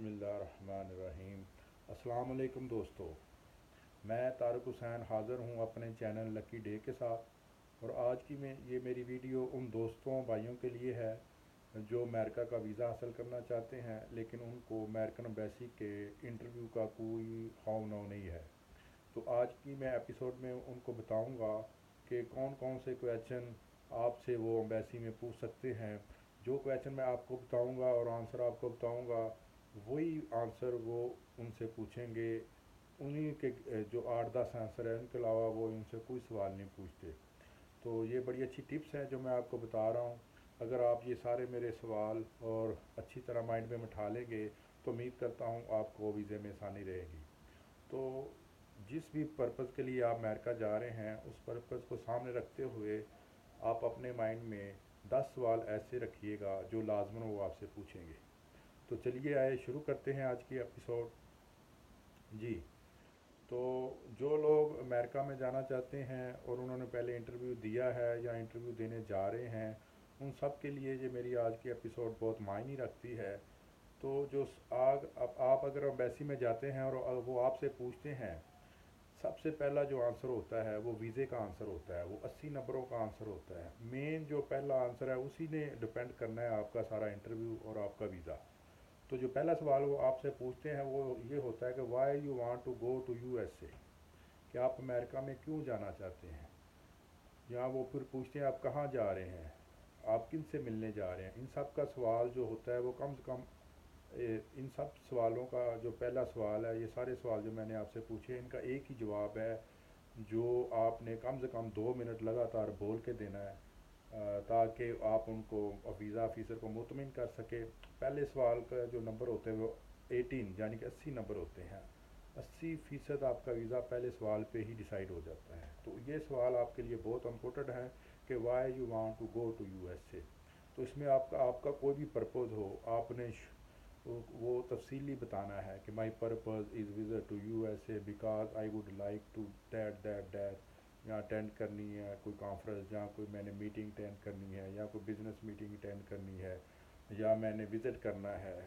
बिस्मिल्लाहिर्रहमानिर्रहीम। अस्सलाम वालेकुम दोस्तों, मैं तारिक हुसैन हाज़िर हूँ अपने चैनल लकी डे के साथ। और आज की ये मेरी वीडियो उन दोस्तों भाइयों के लिए है जो अमेरिका का वीज़ा हासिल करना चाहते हैं, लेकिन उनको अमेरिकन एम्बेसी के इंटरव्यू का कोई खौफ नौ नहीं है। तो आज की मैं एपिसोड में उनको बताऊंगा कि कौन कौन से क्वेश्चन आपसे वो एम्बेसी में पूछ सकते हैं। जो क्वेश्चन मैं आपको बताऊंगा और आंसर आपको बताऊंगा, वही आंसर वो उनसे पूछेंगे। उन्हीं के जो 8-10 आंसर है, उनके अलावा वो उनसे कोई सवाल नहीं पूछते। तो ये बड़ी अच्छी टिप्स हैं जो मैं आपको बता रहा हूँ। अगर आप ये सारे मेरे सवाल और अच्छी तरह माइंड में बिठा लेंगे तो उम्मीद करता हूँ आपको वीज़े में आसानी रहेगी। तो जिस भी पर्पज़ के लिए आप अमेरिका जा रहे हैं, उस पर्पज़ को सामने रखते हुए आप अपने माइंड में 10 सवाल ऐसे रखिएगा जो लाजमन वो आपसे पूछेंगे। तो चलिए आए शुरू करते हैं आज की एपिसोड। जी, तो जो लोग अमेरिका में जाना चाहते हैं और उन्होंने पहले इंटरव्यू दिया है या इंटरव्यू देने जा रहे हैं, उन सब के लिए ये मेरी आज की एपिसोड बहुत मायने रखती है। तो जो आग अब आप अगर एम्बेसी में जाते हैं और वो आपसे पूछते हैं, सबसे पहला जो आंसर होता है वो वीज़े का आंसर होता है। वो 80 नंबरों का आंसर होता है। मेन जो पहला आंसर है उसी ने डिपेंड करना है आपका सारा इंटरव्यू और आपका वीज़ा। तो जो पहला सवाल वो आपसे पूछते हैं वो ये होता है कि why you want to go to USA, कि आप अमेरिका में क्यों जाना चाहते हैं। या वो फिर पूछते हैं आप कहाँ जा रहे हैं, आप किन से मिलने जा रहे हैं। इन सब का सवाल जो होता है वो कम से कम इन सब सवालों का जो पहला सवाल है, ये सारे सवाल जो मैंने आपसे पूछे इनका एक ही जवाब है जो आपने कम से कम 2 मिनट लगातार बोल के देना है, ताकि आप उनको वीज़ा ऑफिसर को मुतमिन कर सके। पहले सवाल का जो नंबर होते हैं वो 18 यानी कि 80 नंबर होते हैं। 80% आपका वीज़ा पहले सवाल पे ही डिसाइड हो जाता है। तो ये सवाल आपके लिए बहुत इम्पोर्टेंट है कि why you want to go to USA. तो इसमें आपका आपका कोई भी पर्पज़ हो, आपने वो तफसीली बताना है कि my purpose is visit to USA because I would like to that या अटेंड करनी है कोई कॉन्फ्रेंस, या कोई मैंने मीटिंग अटेंड करनी है, या कोई बिज़नेस मीटिंग अटेंड करनी है, या मैंने विज़िट करना है,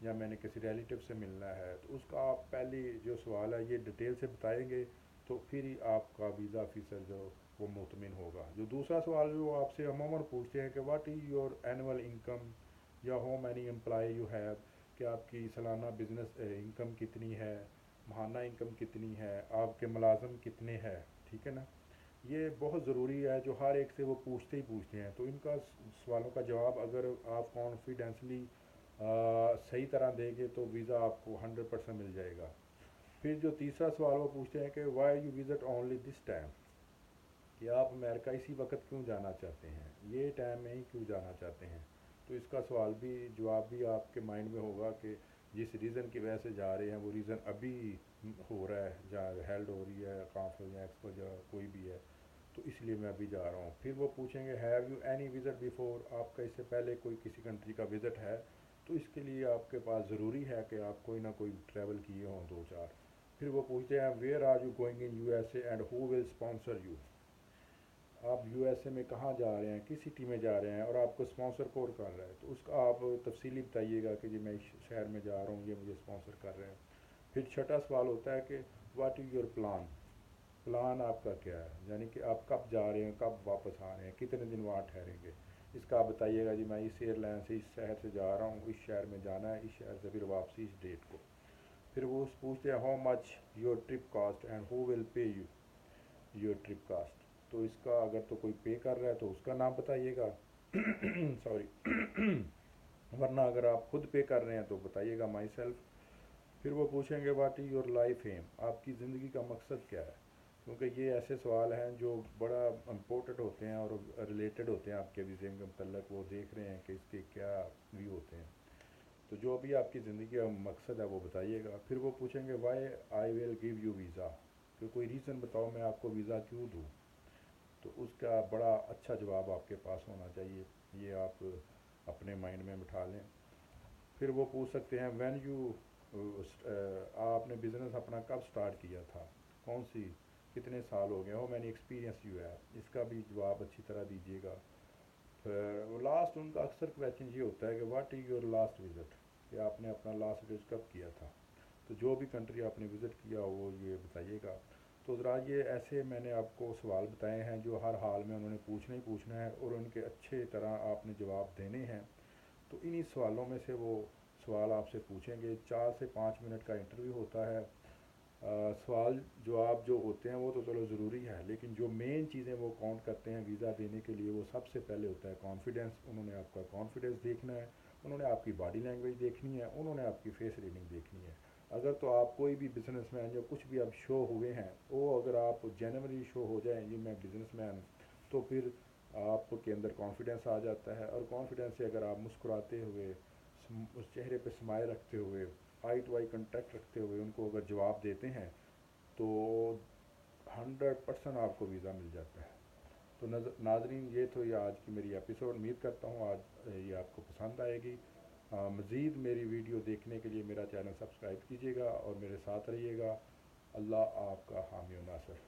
या मैंने किसी रिलेटिव से मिलना है। तो उसका आप पहली जो सवाल है ये डिटेल से बताएंगे, तो फिर ही आपका वीज़ा ऑफिसर जो वो मुतमिन होगा। जो दूसरा सवाल जो आपसे अमूमन पूछते हैं कि what is your annual income या how many employ you have, कि आपकी सालाना बिजनेस इनकम कितनी है, माहाना इनकम कितनी है, आपके मुलाजम कितने हैं। ठीक है ना। ये बहुत ज़रूरी है, जो हर एक से वो पूछते ही पूछते हैं। तो इनका सवालों का जवाब अगर आप कॉन्फिडेंसली सही तरह देंगे तो वीज़ा आपको 100% मिल जाएगा। फिर जो तीसरा सवाल वो पूछते हैं कि why you visit only this time, कि आप अमेरिका इसी वक्त क्यों जाना चाहते हैं, ये टाइम में ही क्यों जाना चाहते हैं। तो इसका सवाल भी जवाब भी आपके माइंड में होगा कि जिस रीज़न की वजह से जा रहे हैं वो रीज़न अभी हो रहा है, जहाँ हेल्ड हो रही है कॉन्फ्रेंस या एक्सपो या कोई भी है, तो इसलिए मैं अभी जा रहा हूँ। फिर वो पूछेंगे have you any visit before, आपका इससे पहले कोई किसी कंट्री का विज़िट है। तो इसके लिए आपके पास ज़रूरी है कि आप कोई ना कोई ट्रैवल किए हों 2-4। फिर वो पूछते हैं where are you going in USA and who will sponsor you, आप यूएसए में कहाँ जा रहे हैं, किस सिटी में जा रहे हैं और आपको स्पॉन्सर कौन कर रहा है। तो उसका आप तफसीली बताइएगा कि जी मैं इस शहर में जा रहा हूँ, ये मुझे स्पॉन्सर कर रहे हैं। फिर छठा सवाल होता है कि what is your plan, plan आपका क्या है, यानी कि आप कब जा रहे हैं, कब वापस आ रहे हैं, कितने दिन वहाँ ठहरेंगे। इसका आप बताइएगा जी मैं इस एयरलाइन से इस शहर से जा रहा हूँ, इस शहर में जाना है, इस शहर से फिर वापसी इस डेट को। फिर वो पूछते हैं how much your trip cost and who will pay you your trip cost. तो इसका अगर तो कोई पे कर रहा है तो उसका नाम बताइएगा सॉरी वरना अगर आप खुद पे कर रहे हैं तो बताइएगा माई सेल्फ। फिर वो पूछेंगे what is your life aim, आपकी ज़िंदगी का मकसद क्या है। क्योंकि ये ऐसे सवाल हैं जो बड़ा इम्पोर्टेंट होते हैं और रिलेटेड होते हैं आपके वीज़े के मतलब, वो देख रहे हैं कि इसके क्या व्यू होते हैं। तो जो भी आपकी ज़िंदगी का मकसद है वो बताइएगा। फिर वो पूछेंगे why I will give you visa, कि कोई रीज़न बताओ मैं आपको वीज़ा क्यों दूँ। तो उसका बड़ा अच्छा जवाब आपके पास होना चाहिए, ये आप अपने माइंड में बिठा लें। फिर वो पूछ सकते हैं व्हेन यू आपने बिज़नेस अपना कब स्टार्ट किया था, कौन सी कितने साल हो गए हो, मैंने एक्सपीरियंस यू है, इसका भी जवाब अच्छी तरह दीजिएगा। फिर लास्ट उनका अक्सर क्वेश्चन ये होता है कि what is your last visit, कि کہ آپ نے اپنا لاسٹ وزٹ کب کیا تھا. تو جو بھی کنٹری آپ نے وزٹ کیا وہ یہ بتائیے گا. تو ذرا یہ ایسے میں نے آپ کو سوال بتائے ہیں جو ہر حال میں انہوں نے پوچھنا ہی پوچھنا ہے اور ان کے اچھے طرح آپ نے جواب دینے ہیں. تو انہی سوالوں میں سے وہ سوال آپ سے پوچھیں گے. 4 سے 5 منٹ کا انٹرویو ہوتا ہے. سوال جواب جو ہوتے ہیں وہ تو چلو ضروری ہے، لیکن جو مین چیزیں وہ کاؤنٹ کرتے ہیں ویزا دینے کے لیے وہ سب سے پہلے ہوتا ہے کانفیڈنس. انہوں نے آپ کا کانفیڈنس دیکھنا ہے، انہوں نے آپ کی باڈی لینگویج دیکھنی ہے، انہوں نے آپ کی فیس ریڈنگ دیکھنی ہے. اگر تو آپ کوئی بھی بزنس مین یا کچھ بھی اب شو ہوئے ہیں وہ اگر آپ جنوری شو ہو جائیں یہ میں بزنس مین ہوں، تو پھر آپ کے اندر کانفیڈنس آ جاتا ہے. اور کانفیڈنس سے اگر آپ مسکراتے ہوئے اس چہرے پہ اسمائل رکھتے ہوئے آئی ٹو آئی کنٹیکٹ رکھتے ہوئے ان کو اگر جواب دیتے ہیں تو 100% آپ کو ویزا مل جاتا ہے. تو ناظرین یہ تو یہ آج کی میری ایپیسوڈ. امید کرتا ہوں آج یہ آپ کو پسند آئے گی. مزید میری ویڈیو دیکھنے کے لیے میرا چینل سبسکرائب کیجیے گا اور میرے ساتھ رہیے گا. اللہ آپ کا حامی و ناصر.